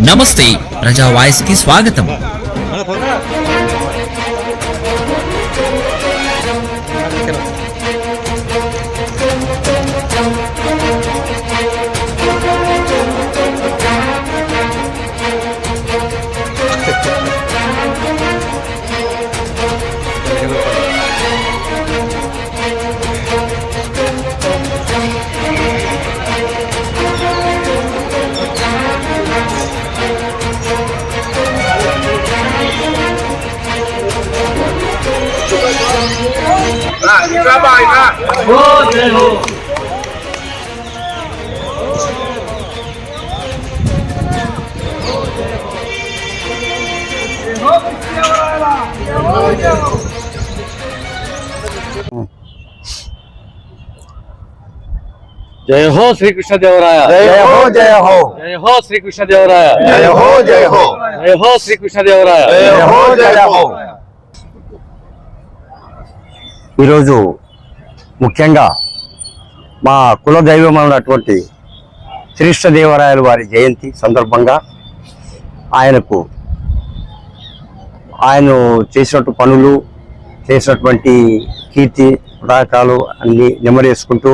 నమస్తే ప్రజా వాయిస్ కి స్వాగతం. जय हो श्री कृष्ण देवराया, जय हो जय हो जय हो श्री कृष्ण देवराया, जय हो जय हो जय हो श्री कृष्ण देवराया, जय हो जय हो. ఈరోజు ముఖ్యంగా మా కుల దైవమైనటువంటి శ్రీకృష్ణదేవరాయల వారి జయంతి సందర్భంగా ఆయన చేసినట్టు పనులు, చేసినటువంటి కీర్తి పతాకాలు అన్నీ నెమరేసుకుంటూ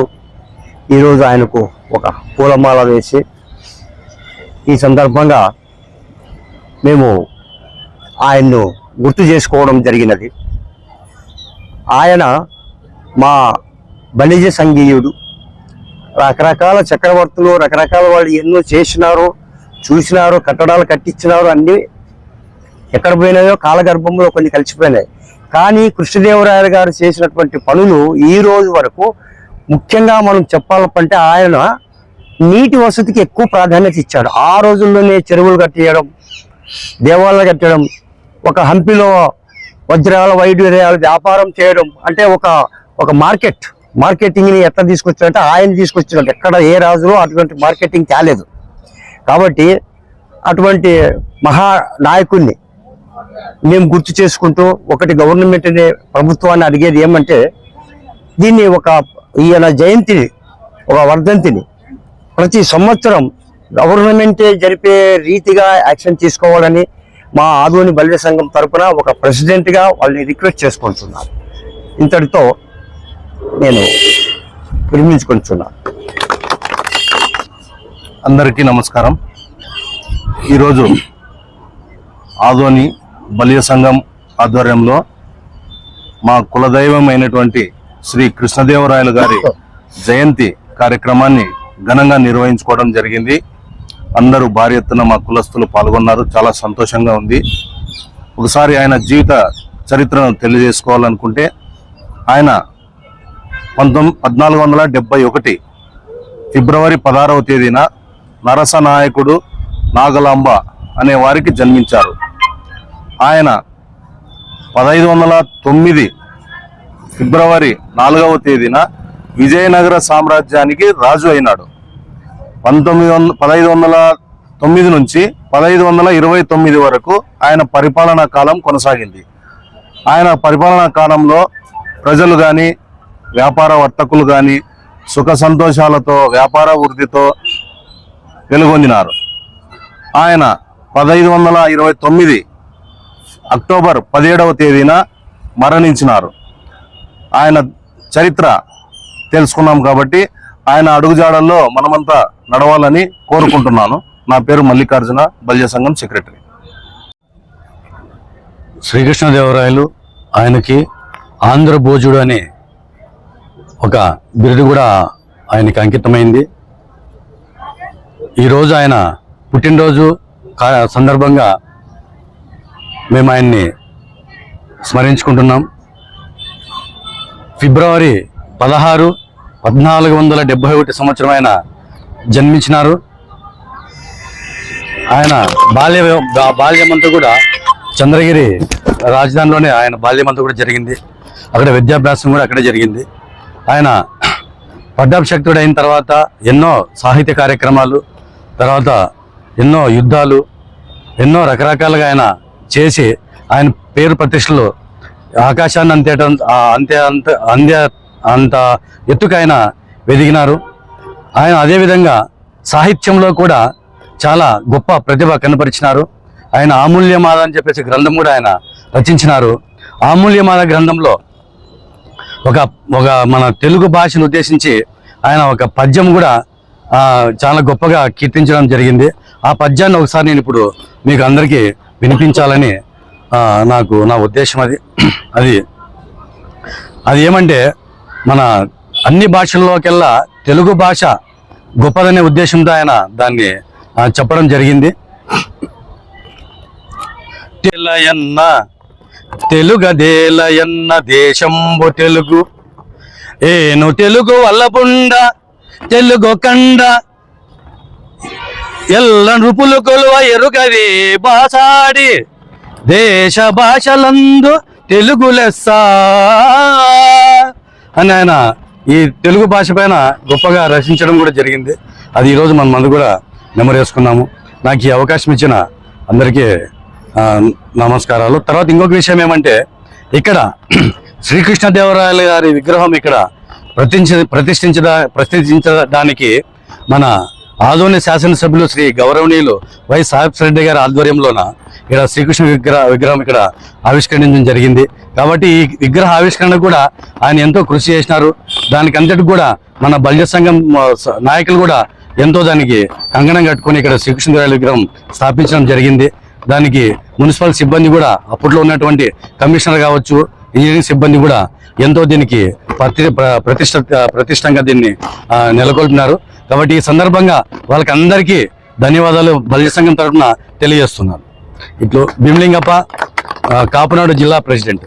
ఈరోజు ఆయనకు ఒక పూలమాల వేసి ఈ సందర్భంగా మేము ఆయన్ను గుర్తు చేసుకోవడం జరిగినది. ఆయన మా బలిజ సంఘీయుడు. రకరకాల చక్రవర్తులు, రకరకాల వాళ్ళు ఎన్నో చేసినారు, చూసినారు, కట్టడాలు కట్టించినారు. అన్నీ ఎక్కడ పోయినాయో కాలగర్భంలో కొన్ని కలిసిపోయినాయి. కానీ కృష్ణదేవరాయలు గారు చేసినటువంటి పనులు ఈ రోజు వరకు, ముఖ్యంగా మనం చెప్పాలంటే ఆయన నీటి వసతికి ఎక్కువ ప్రాధాన్యత ఇచ్చాడు. ఆ రోజుల్లోనే చెరువులు కట్టేయడం, దేవాలయాలు కట్టడం, ఒక హంపిలో వజ్రాల వైడూర్యాలు వ్యాపారం చేయడం, అంటే ఒక మార్కెటింగ్ని ఎట్లా తీసుకొచ్చాడంటే ఆయన తీసుకొచ్చినట్టు ఎక్కడ ఏ రాజులో అటువంటి మార్కెటింగ్ తేలేదు. కాబట్టి అటువంటి మహా నాయకుడిని మేము గుర్తు చేసుకుంటూ ఒకటి గవర్నమెంట్ ప్రభుత్వాన్ని అడిగేది ఏమంటే, దీన్ని ఈయన జయంతిని, ఒక వర్ధంతిని ప్రతి సంవత్సరం గవర్నమెంటే జరిపే రీతిగా యాక్షన్ తీసుకోవాలని మా ఆదోని బలిజ సంఘం తరఫున ఒక ప్రెసిడెంట్గా వాళ్ళని రిక్వెస్ట్ చేసుకుంటున్నాను. ఇంతటితో నేను విరమించుకుంటున్నాను. అందరికీ నమస్కారం. ఈరోజు ఆదోని బలిజ సంఘం ఆధ్వర్యంలో మా కులదైవమైనటువంటి శ్రీ కృష్ణదేవరాయలు గారి జయంతి కార్యక్రమాన్ని ఘనంగా నిర్వహించుకోవడం జరిగింది. అందరూ భారీ ఎత్తున మా కులస్తులు పాల్గొన్నారు. చాలా సంతోషంగా ఉంది. ఒకసారి ఆయన జీవిత చరిత్రను తెలియజేసుకోవాలనుకుంటే, ఆయన 1471 ఫిబ్రవరి 16వ తేదీన నరసనాయకుడు నాగలాంబ అనే వారికి జన్మించారు. ఆయన 1509 ఫిబ్రవరి 4వ తేదీన విజయనగర సామ్రాజ్యానికి రాజు అయినాడు. 1509 నుంచి 1529 వరకు ఆయన పరిపాలనా కాలం కొనసాగింది. ఆయన పరిపాలనా కాలంలో ప్రజలు కానీ, వ్యాపార వర్తకులు కానీ సుఖ సంతోషాలతో, వ్యాపార వృద్ధితో వెలుగొందినారు. ఆయన 1529 అక్టోబర్ 17వ తేదీన మరణించినారు. ఆయన చరిత్ర తెలుసుకున్నాం కాబట్టి ఆయన అడుగుజాడల్లో మనమంతా నడవాలని కోరుకుంటున్నాను. నా పేరు మల్లికార్జున, బలిజ సంఘం సెక్రటరీ. శ్రీకృష్ణదేవరాయలు ఆయనకి ఆంధ్రభోజుడు అనే ఒక బిరుదు కూడా ఆయనకి అంకితమైంది. ఈరోజు ఆయన పుట్టినరోజు సందర్భంగా మేము ఆయన్ని స్మరించుకుంటున్నాం. ఫిబ్రవరి 16, 1471 సంవత్సరం ఆయన జన్మించినారు. ఆయన బాల్యమంతా కూడా చంద్రగిరి రాజధానిలోనే ఆయన బాల్యమంతా కూడా జరిగింది. అక్కడ విద్యాభ్యాసం కూడా అక్కడే జరిగింది. ఆయన పట్టాభిషక్తుడు అయిన తర్వాత ఎన్నో సాహిత్య కార్యక్రమాలు, తర్వాత ఎన్నో యుద్ధాలు, ఎన్నో రకరకాలుగా ఆయన చేసి ఆయన పేరు ప్రతిష్టలు ఆకాశాన్ని అంత ఎత్తుకు ఆయన వెదిగినారు. ఆయన అదేవిధంగా సాహిత్యంలో కూడా చాలా గొప్ప ప్రతిభ కనపరిచినారు. ఆయన ఆమూల్యమాల అని చెప్పేసి గ్రంథం కూడా ఆయన రచించినారు. ఆమూల్యమాల గ్రంథంలో ఒక ఒక మన తెలుగు భాషను ఉద్దేశించి ఆయన ఒక పద్యం కూడా చాలా గొప్పగా కీర్తించడం జరిగింది. ఆ పద్యాన్ని ఒకసారి నేను ఇప్పుడు మీకు అందరికీ వినిపించాలని నా ఉద్దేశం. అది ఏమంటే, మన అన్ని భాషల్లోకెల్లా తెలుగు భాష గొప్పదనే ఉద్దేశంతో ఆయన దాన్ని చెప్పడం జరిగింది. తెలయన్న తెలుగదేలయన్న దేశంబు తెలుగు, ఏను తెలుగు వల్లపుండ తెలుగు కండ, ఎల్ల నృపులు కొలువ ఎరుగది భాషాడి, దేశ భాషలందు తెలుగు లెస్స అని ఆయన ఈ తెలుగు భాష పైన గొప్పగా రచించడం కూడా జరిగింది. అది ఈరోజు మనం మందు కూడా నెమరేసుకున్నాము. నాకు ఈ అవకాశం ఇచ్చిన అందరికీ నమస్కారాలు. తర్వాత ఇంకొక విషయం ఏమంటే, ఇక్కడ శ్రీకృష్ణదేవరాయలు గారి విగ్రహం ఇక్కడ ప్రతిష్ఠించడానికి మన ఆదోని శాసనసభ్యులు శ్రీ గౌరవనీయులు వై సాహెబ్ రెడ్డి గారి ఆధ్వర్యంలోన ఇక్కడ శ్రీకృష్ణ విగ్రహం ఇక్కడ ఆవిష్కరించడం జరిగింది. కాబట్టి ఈ విగ్రహ ఆవిష్కరణ కూడా ఆయన ఎంతో కృషి చేసినారు. దానికి అంతటి కూడా మన బల్య సంఘం నాయకులు కూడా ఎంతో దానికి కంకణం కట్టుకొని ఇక్కడ శ్రీకృష్ణదేవరాయల విగ్రహం స్థాపించడం జరిగింది. దానికి మున్సిపల్ సిబ్బంది కూడా, అప్పట్లో ఉన్నటువంటి కమిషనర్ కావచ్చు, ఇంజనీరింగ్ సిబ్బంది కూడా ఎంతో దీనికి ప్రతిష్టంగా దీన్ని నెలకొల్పినారు. కాబట్టి ఈ సందర్భంగా వాళ్ళకి అందరికీ ధన్యవాదాలు బల్య సంఘం తరఫున తెలియజేస్తున్నాను. ఇట్లు భీమలింగప్ప, కాపునాడు జిల్లా ప్రెసిడెంట్.